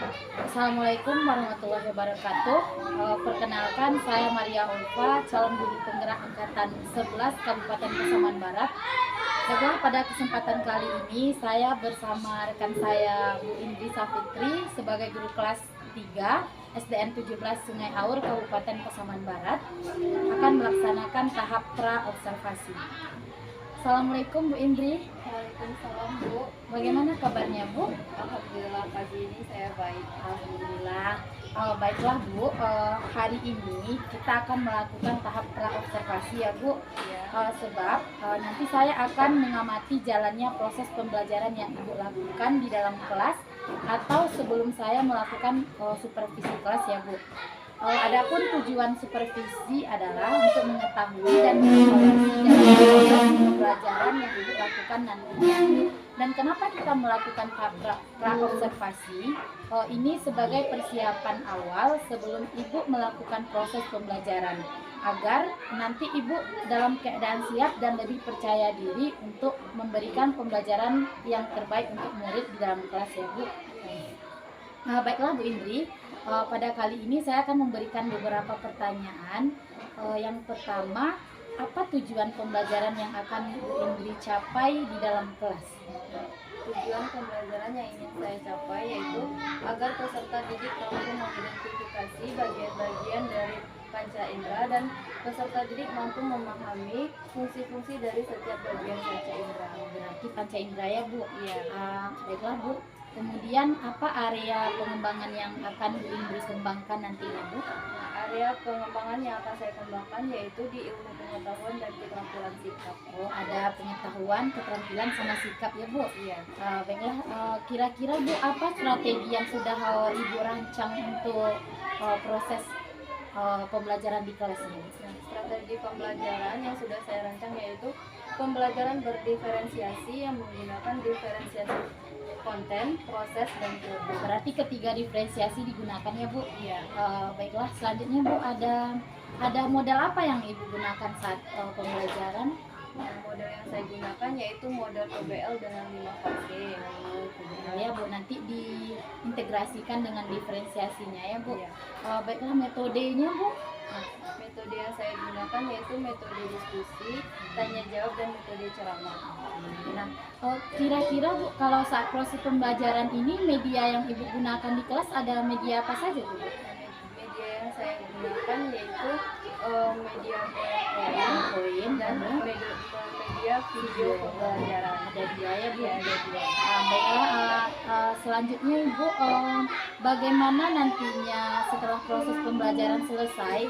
Assalamualaikum warahmatullahi wabarakatuh. Perkenalkan, saya Maria Ulfa, calon guru penggerak angkatan 11 Kabupaten Pasaman Barat. Baiklah, pada kesempatan kali ini saya bersama rekan saya Bu Indri Safitri sebagai guru kelas 3 SDN 17 Sungai Aur Kabupaten Pasaman Barat akan melaksanakan tahap pra-observasi. Assalamualaikum Bu Indri. Waalaikumsalam Bu. Bagaimana kabarnya Bu? Alhamdulillah pagi ini saya baik. Alhamdulillah. Baiklah Bu, hari ini kita akan melakukan tahap pra-observasi ya Bu. Ya. Sebab nanti saya akan mengamati jalannya proses pembelajaran yang Ibu lakukan di dalam kelas atau sebelum saya melakukan supervisi kelas ya Bu. Adapun tujuan supervisi adalah untuk mengetahui dan mengevaluasi jalannya proses pembelajaran yang Ibu lakukan nantinya. Dan kenapa kita melakukan pra-observasi? Ini sebagai persiapan awal sebelum Ibu melakukan proses pembelajaran, agar nanti Ibu dalam keadaan siap dan lebih percaya diri untuk memberikan pembelajaran yang terbaik untuk murid di dalam kelas ya Bu. Baiklah Bu Indri, pada kali ini saya akan memberikan beberapa pertanyaan. Yang pertama, apa tujuan pembelajaran yang akan Bu Indri capai di dalam kelas? Tujuan pembelajaran yang ingin saya capai yaitu agar peserta didik mampu mengidentifikasi bagian-bagian dari panca indera dan peserta didik mampu memahami fungsi-fungsi dari setiap bagian panca indera. Berarti panca indera ya Bu? Iya. Baiklah Bu. Kemudian apa area pengembangan yang akan Bu Indri kembangkan nantinya Bu? Area pengembangan yang akan saya kembangkan yaitu di ilmu pengetahuan dan keterampilan sikap. Ada pengetahuan, keterampilan sama sikap ya Bu? Iya. Baiklah, kira-kira Bu apa strategi yang sudah Ibu rancang untuk proses pembelajaran di kelas ini? Nah, strategi pembelajaran yang sudah saya rancang yaitu pembelajaran berdiferensiasi yang menggunakan diferensiasi konten, proses, dan metode. Berarti ketiga diferensiasi digunakan ya Bu? Iya. Baiklah, selanjutnya Bu ada model apa yang Ibu gunakan saat pembelajaran? Nah, model yang saya gunakan yaitu model PBL dengan 5 fase. Ya Bu, nanti diintegrasikan dengan diferensiasinya ya Bu. Iya. Baiklah, metodenya Bu. Nah, metode yang saya gunakan yaitu metode diskusi, tanya jawab, dan metode ceramah. Nah, kira-kira Bu, kalau saat proses pembelajaran ini media yang Ibu gunakan di kelas ada media apa saja Bu? Media yang saya gunakan yaitu media PowerPoint dan media video pembelajaran. Ada dua ya Bu? Ya, ada dua. Baiklah, selanjutnya Ibu, bagaimana nantinya setelah proses pembelajaran selesai,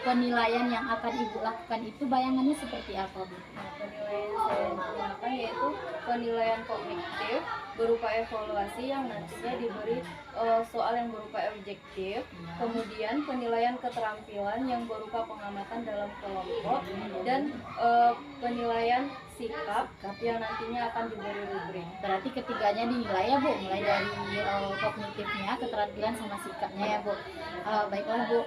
penilaian yang akan Ibu lakukan itu bayangannya seperti apa Bu? Nah, penilaian yang saya gunakan yaitu penilaian kognitif berupa evaluasi yang nantinya diberi soal yang berupa objektif, kemudian penilaian keterampilan yang berupa pengamatan dalam kelompok, dan penilaian sikap yang nantinya akan diberi rubrik. Berarti ketiganya dinilai ya Bu, mulai dari kognitifnya, keterampilan sama sikapnya ya Bu. Baiklah Bu,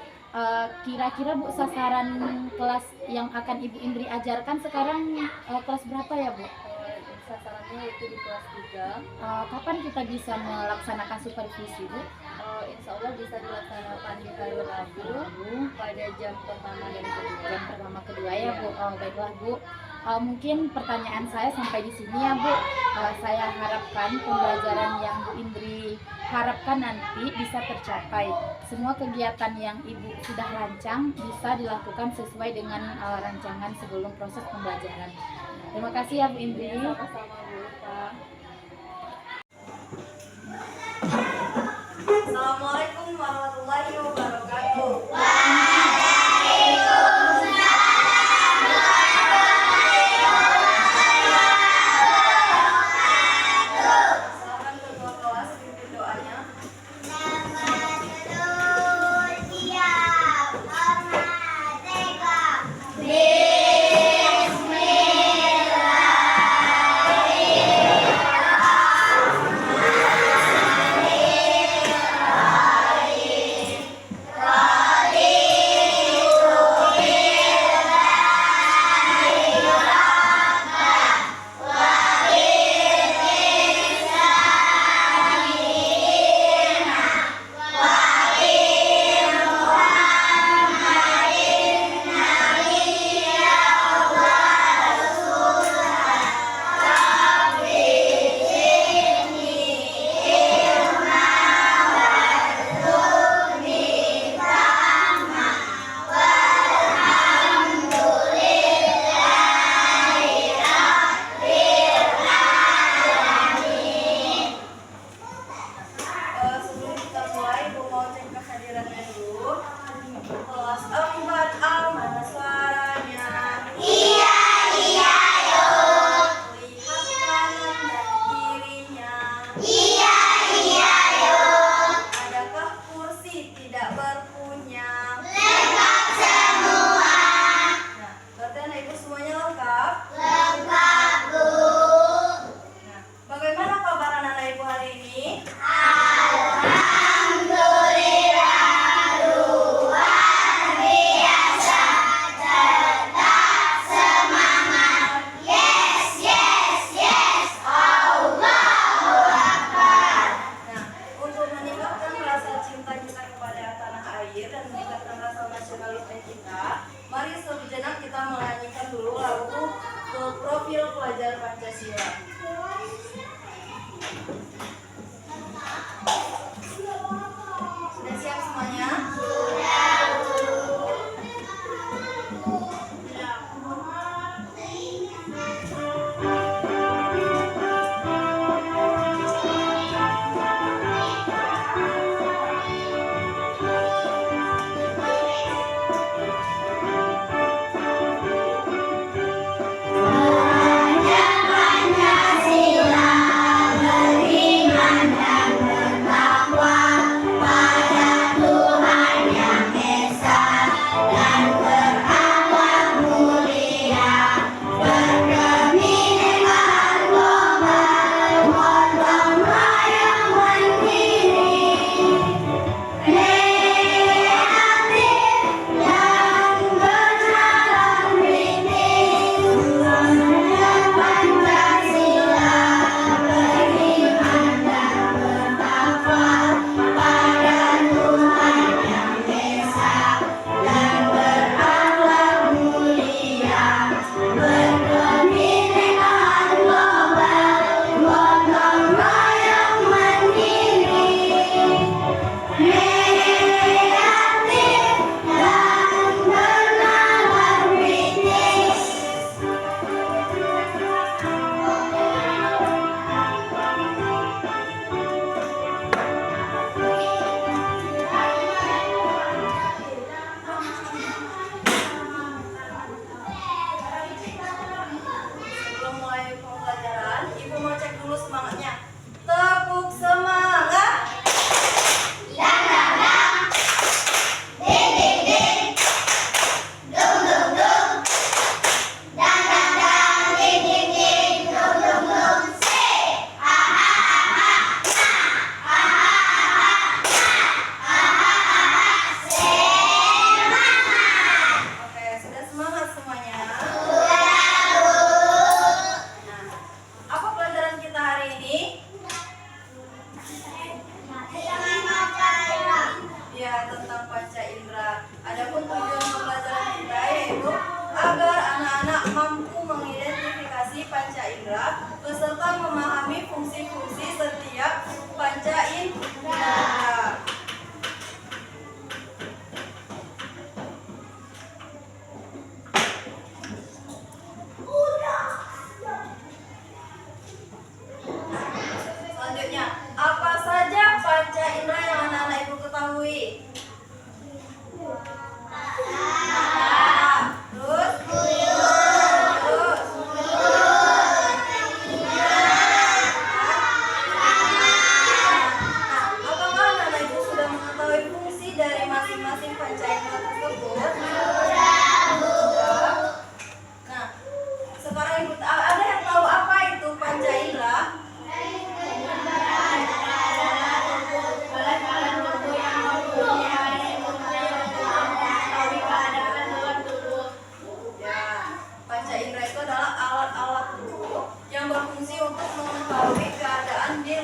kira-kira Bu sasaran kelas yang akan Ibu Indri ajarkan sekarang kelas berapa ya Bu? Sasarannya yaitu di kelas 3. Kapan kita bisa melaksanakan supervisi Bu? Insya Allah bisa dilaksanakan di hari Rabu pada jam pertama dan kedua. Jam pertama kedua ya Bu. Baiklah Bu, mungkin pertanyaan saya sampai di sini ya Bu. Saya harapkan pembelajaran yang Bu Indri harapkan nanti bisa tercapai. Semua kegiatan yang Ibu sudah rancang bisa dilakukan sesuai dengan rancangan sebelum proses pembelajaran. Terima kasih ya Bu Indri. Sama-sama Bu Ulfa. Assalamualaikum warahmatullahi wabarakatuh. Silakan ketua kelas pimpin doanya. Bismillahirrahmanirrahim.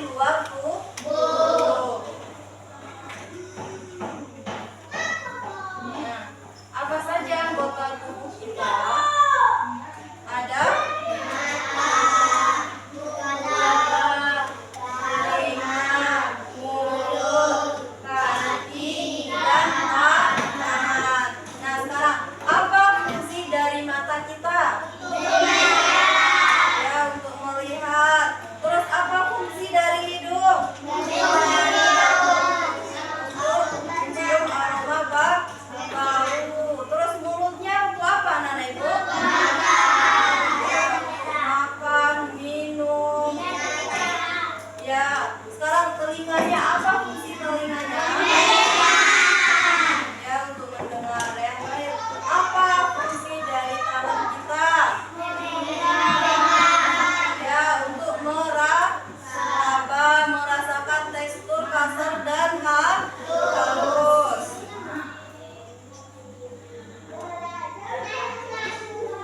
luar tubuh. Nah, apa saja anggota tubuh kita? Ada mata, telinga, mulut, kaki, dan tangan. Nah, sekarang apa fungsi dari mata kita? Ya, untuk melihat. Terus apa fungsi dari hidung? Untuk mencium aroma bau. Terus mulutnya untuk apa, Nana Ibu? Ya, untuk makan, minum. Ya, sekarang telinganya, apa fungsi telinganya? Ya, untuk mendengar. Yang terakhir, apa fungsi dari tangan kita? Ya, untuk merasakan tekstur kasar dan halus.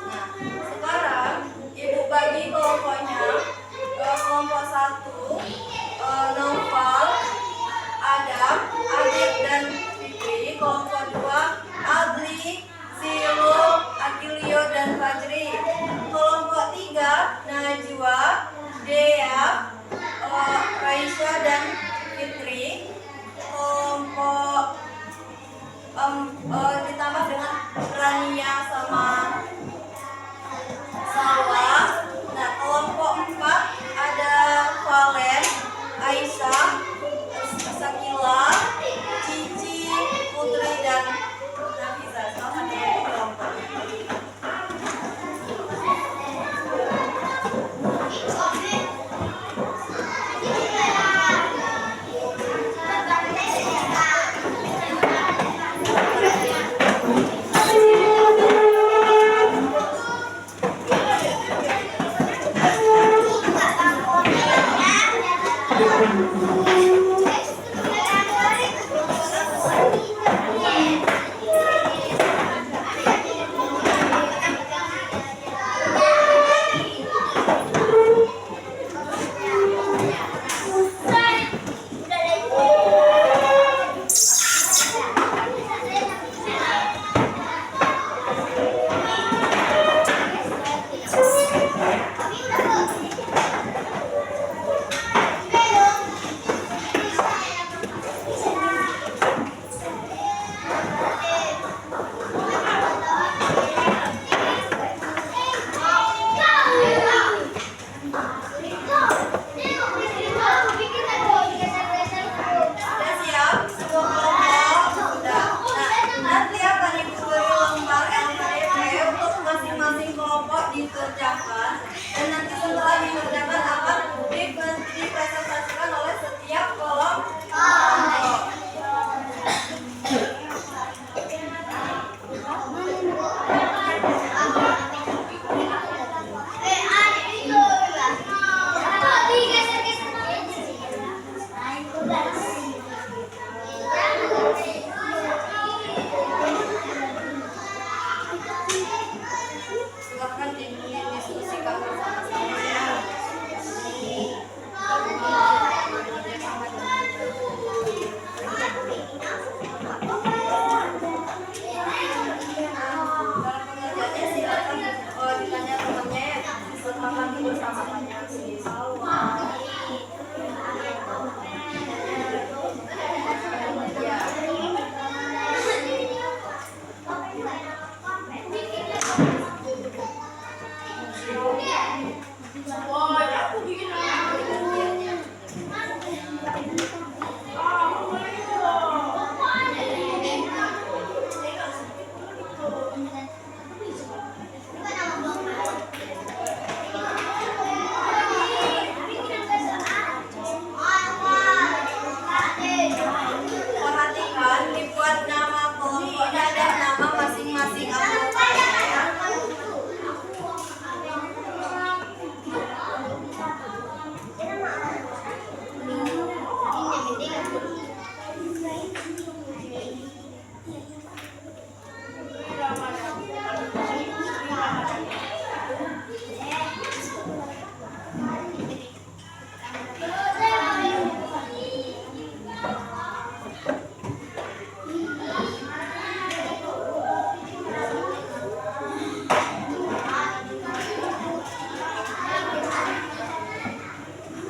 Nah, sekarang Ibu bagi kelompoknya ke kelompok 1, Noval, Adam,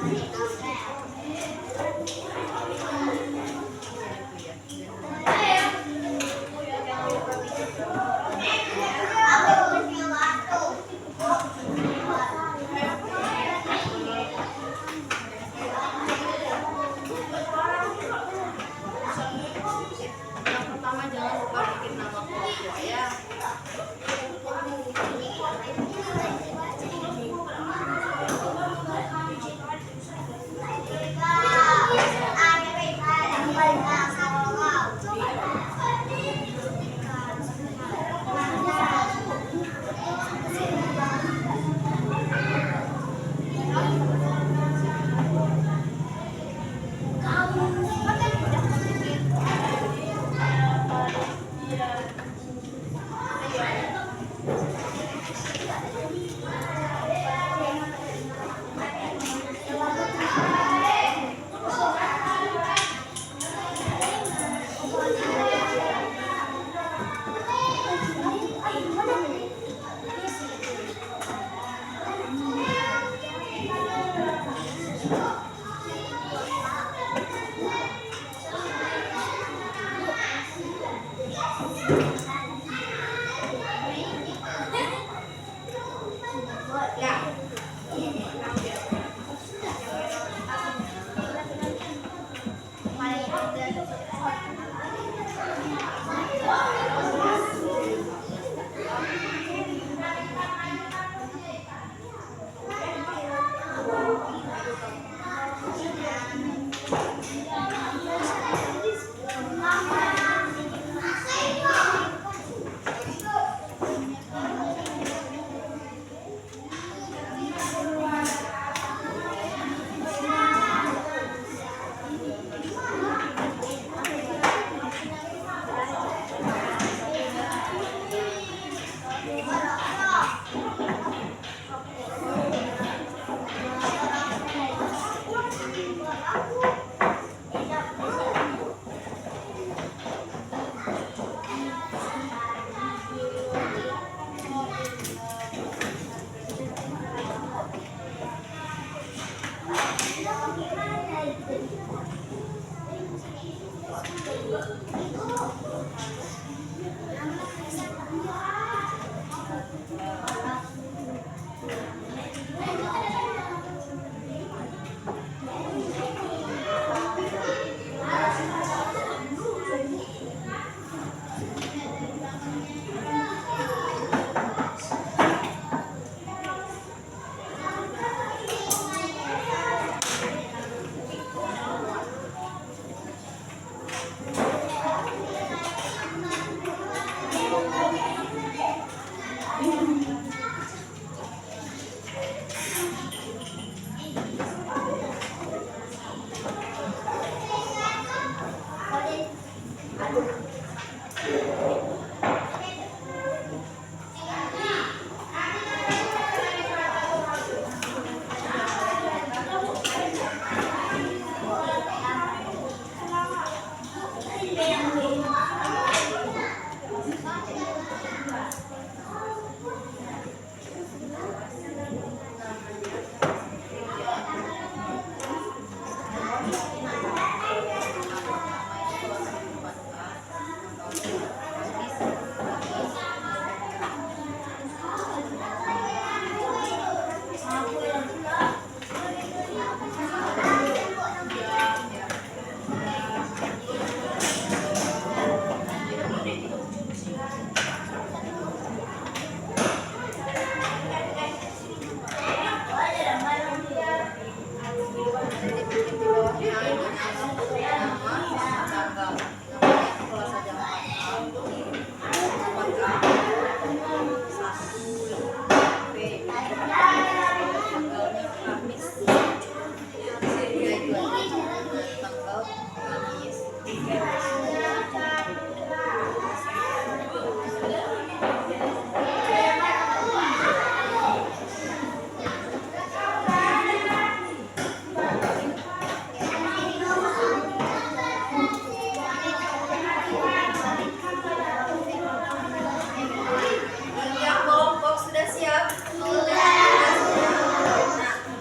Yang pertama jangan lupa bikin nama kelompok ya.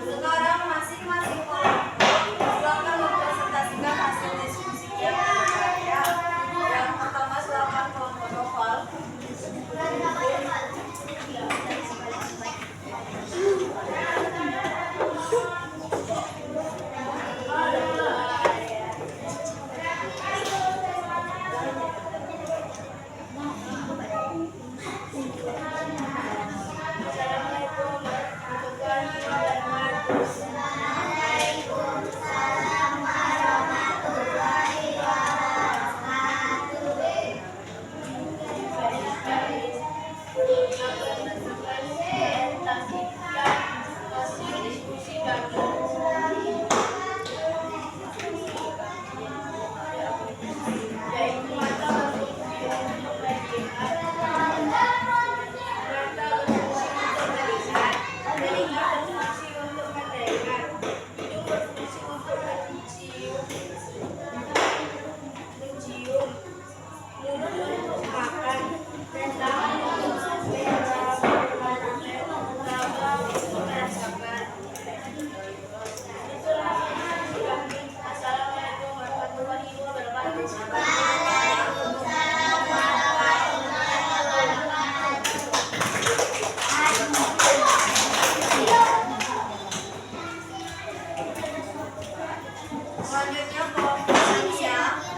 Sekarang masing-masing Selanjutnya kelompok Indonesia.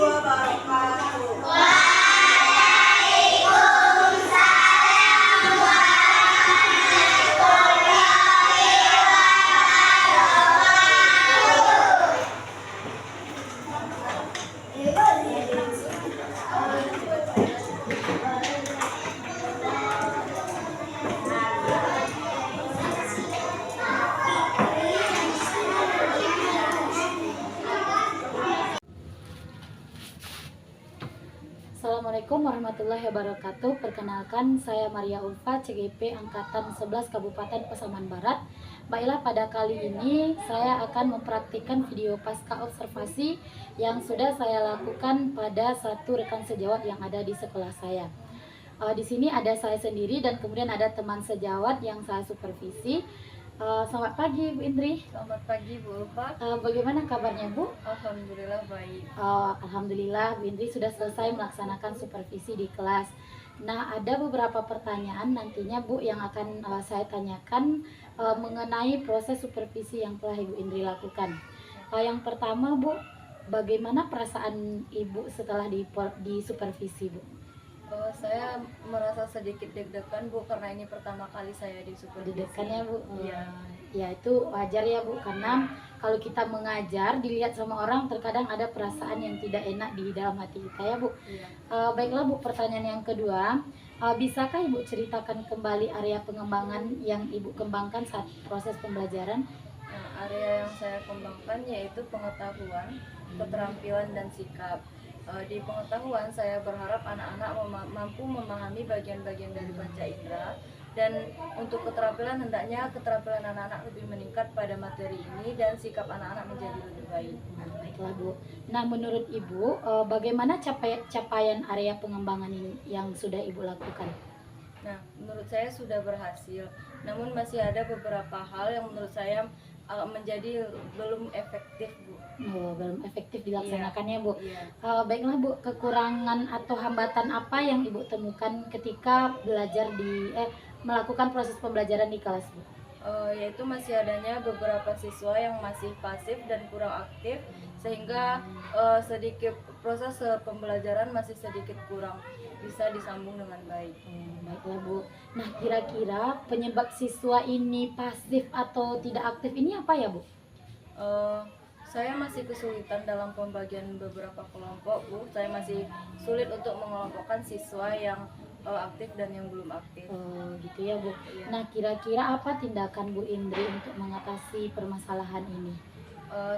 wabarakatuh. Assalamualaikum warahmatullahi wabarakatuh. Perkenalkan, saya Maria Ulfa, CGP Angkatan 11 Kabupaten Pasaman Barat. Baiklah, pada kali ini saya akan mempraktikkan video pasca observasi yang sudah saya lakukan pada satu rekan sejawat yang ada di sekolah saya. Di sini ada saya sendiri dan kemudian ada teman sejawat yang saya supervisi. Selamat pagi Bu Indri. Selamat pagi Bu Ulfa. Bagaimana kabarnya Bu? Alhamdulillah baik. Alhamdulillah Bu Indri sudah selesai melaksanakan supervisi di kelas. Nah, ada beberapa pertanyaan nantinya Bu yang akan saya tanyakan mengenai proses supervisi yang telah Ibu Indri lakukan. Yang pertama Bu, bagaimana perasaan Ibu setelah di supervisi Bu? Saya merasa sedikit deg-degan Bu, karena ini pertama kali saya di supervisi. Deg-degan ya Bu? Iya. Ya itu wajar ya Bu, karena kalau kita mengajar dilihat sama orang terkadang ada perasaan yang tidak enak di dalam hati kita ya Bu. Iya. Baiklah Bu, pertanyaan yang kedua, bisakah Ibu ceritakan kembali area pengembangan yang Ibu kembangkan saat proses pembelajaran? Nah, area yang saya kembangkan yaitu pengetahuan, keterampilan, dan sikap. Di pengetahuan, saya berharap anak-anak mampu memahami bagian-bagian dari panca indera, dan untuk keterampilan hendaknya keterampilan anak-anak lebih meningkat pada materi ini dan sikap anak-anak menjadi lebih baik. Baiklah Bu. Nah, menurut Ibu, bagaimana capaian area pengembangan ini yang sudah Ibu lakukan? Nah, menurut saya sudah berhasil, namun masih ada beberapa hal yang menurut saya menjadi belum efektif Bu. Belum efektif dilaksanakannya Bu. Iya. Baiklah Bu, kekurangan atau hambatan apa yang Ibu temukan ketika melakukan proses pembelajaran di kelas Bu? Yaitu masih adanya beberapa siswa yang masih pasif dan kurang aktif, sehingga sedikit proses pembelajaran masih sedikit kurang bisa disambung dengan baik. Baiklah Bu. Nah, kira-kira penyebab siswa ini pasif atau tidak aktif ini apa ya Bu? Saya masih kesulitan dalam pembagian beberapa kelompok Bu. Saya masih sulit untuk mengelompokkan siswa yang aktif dan yang belum aktif. Gitu ya Bu. Iya. Nah, kira-kira apa tindakan Bu Indri untuk mengatasi permasalahan ini?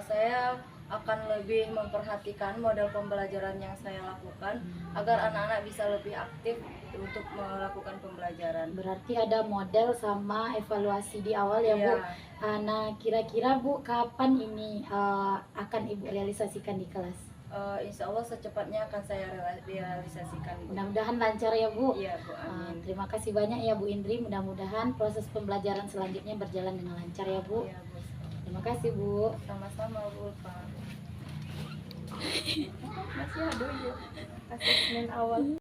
Saya akan lebih memperhatikan model pembelajaran yang saya lakukan agar anak-anak bisa lebih aktif untuk melakukan pembelajaran. Berarti ada model sama evaluasi di awal ya Bu. Iya. Nah, kira-kira Bu, kapan ini akan Ibu realisasikan di kelas? Insya Allah secepatnya akan saya realisasikan Bu. Mudah-mudahan lancar ya Bu. Iya Bu, amin. Terima kasih banyak ya Bu Indri. Mudah-mudahan proses pembelajaran selanjutnya berjalan dengan lancar ya Bu. Iya Bu. Terima kasih Bu. Sama-sama Bu Pak. Masih ada ya asesmen awal.